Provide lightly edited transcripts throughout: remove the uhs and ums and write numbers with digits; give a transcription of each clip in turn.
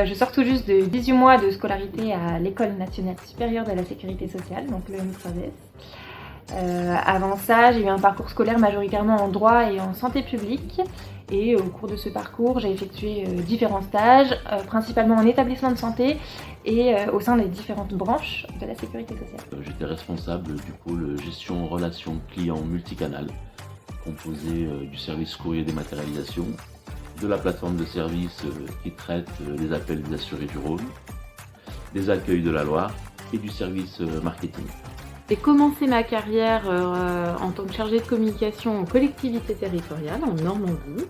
Je sors tout juste de 18 mois de scolarité à l'École nationale supérieure de la sécurité sociale, donc l'EN3S. Avant ça, j'ai eu un parcours scolaire majoritairement en droit et en santé publique. Et au cours de ce parcours, j'ai effectué différents stages, principalement en établissement de santé et au sein des différentes branches de la sécurité sociale. J'étais responsable du pôle gestion relations clients multicanal, composé du service courrier dématérialisation, de la plateforme de services qui traite les appels des assurés du Rhône, des accueils de la Loire et du service marketing. J'ai commencé ma carrière en tant que chargée de communication en collectivité territoriale en Normandie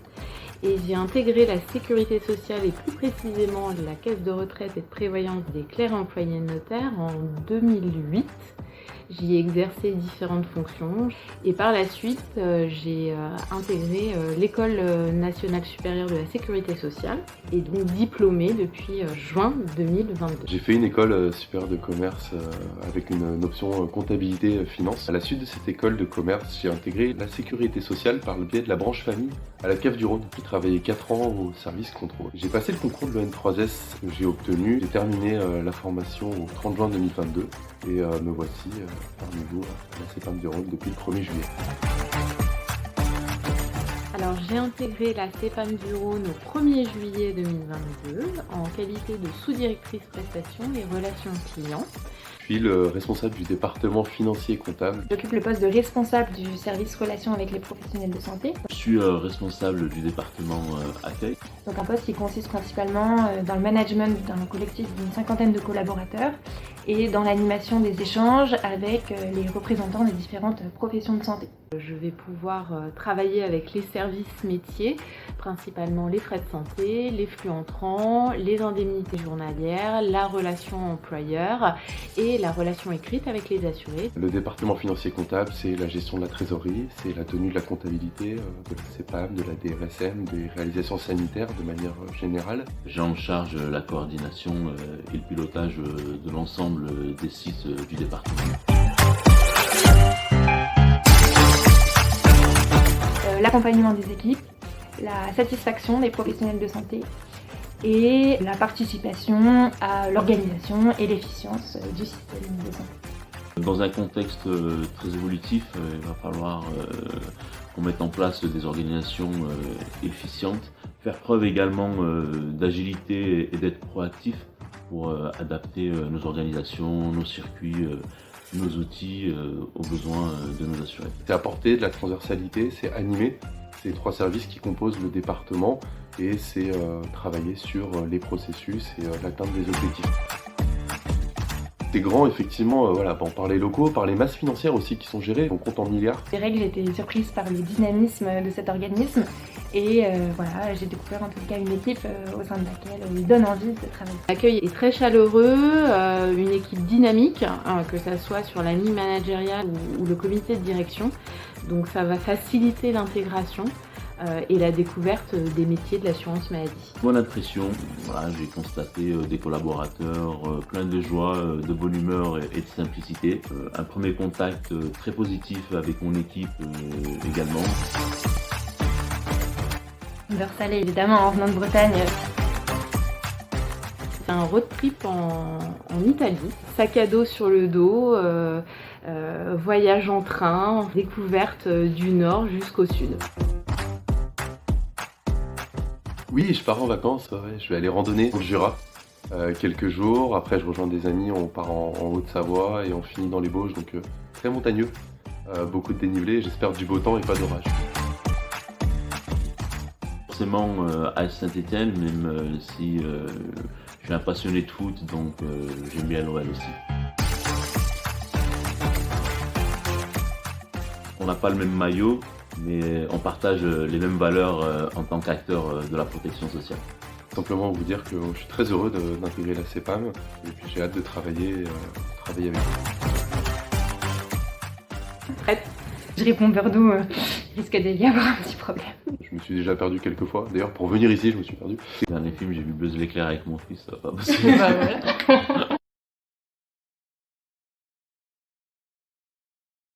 et j'ai intégré la sécurité sociale et plus précisément la caisse de retraite et de prévoyance des clercs employés notaires en 2008. J'y ai exercé différentes fonctions et par la suite j'ai intégré l'École nationale supérieure de la sécurité sociale et donc diplômée depuis juin 2022. J'ai fait une école supérieure de commerce avec une option comptabilité finance. À la suite de cette école de commerce, j'ai intégré la sécurité sociale par le biais de la branche famille à la CAF du Rhône. J'ai travaillé 4 ans au service contrôle. J'ai passé le concours de l'EN3S que j'ai obtenu. J'ai terminé la formation au 30 juin 2022 et me voici parmi vous à la CEPAM du Rhône depuis le 1er juillet. Alors j'ai intégré la CEPAM du Rhône au 1er juillet 2022 en qualité de sous-directrice prestation et relations clients. Je suis le responsable du département financier et comptable. J'occupe le poste de responsable du service relations avec les professionnels de santé. Je suis responsable du département accueil. Donc un poste qui consiste principalement dans le management d'un collectif d'une 50aine de collaborateurs et dans l'animation des échanges avec les représentants des différentes professions de santé. Je vais pouvoir travailler avec les services métiers, principalement les frais de santé, les flux entrants, les indemnités journalières, la relation employeur et la relation écrite avec les assurés. Le département financier comptable, c'est la gestion de la trésorerie, c'est la tenue de la comptabilité, de la CEPAM, de la DRSM, des réalisations sanitaires de manière générale. J'ai en charge la coordination et le pilotage de l'ensemble des sites du département. L'accompagnement des équipes, la satisfaction des professionnels de santé et la participation à l'organisation et l'efficience du système de santé. Dans un contexte très évolutif, il va falloir qu'on mette en place des organisations efficientes, faire preuve également d'agilité et d'être proactif pour adapter nos organisations, nos circuits, nos outils aux besoins de nos assurés. C'est apporter de la transversalité, c'est animer ces 3 services qui composent le département et c'est travailler sur les processus et l'atteinte des objectifs. C'est grand effectivement par les locaux, par les masses financières aussi qui sont gérées, on compte en milliards. C'est vrai que j'ai été surprise par le dynamisme de cet organisme et j'ai découvert en tout cas une équipe au sein de laquelle il donne envie de travailler. L'accueil est très chaleureux, une équipe dynamique, que ce soit sur la ligne managériale ou le comité de direction, donc ça va faciliter l'intégration et la découverte des métiers de l'assurance maladie. Bonne impression, j'ai constaté des collaborateurs pleins de joie, de bonne humeur et de simplicité. Un premier contact très positif avec mon équipe également. Beurre salé évidemment en venant de Bretagne. C'est un road trip en Italie, sac à dos sur le dos, voyage en train, découverte du nord jusqu'au sud. Oui, je pars en vacances, je vais aller randonner au Jura quelques jours, après je rejoins des amis, on part en Haute-Savoie et on finit dans les Bauges, donc très montagneux, beaucoup de dénivelé, j'espère du beau temps et pas d'orage. Forcément à Saint-Étienne, même si je suis un passionné de foot, donc j'aime bien l'OL aussi. On n'a pas le même maillot, mais on partage les mêmes valeurs en tant qu'acteur de la protection sociale. Simplement vous dire que je suis très heureux d'intégrer la CEPAM et puis j'ai hâte de travailler avec vous. Prête. Je réponds Bordeaux, il risque d'y avoir un petit problème. Je me suis déjà perdu quelques fois, d'ailleurs pour venir ici je me suis perdu. Dans les films j'ai vu Buzz l'éclair avec mon fils, ça va pas possible. Bah voilà.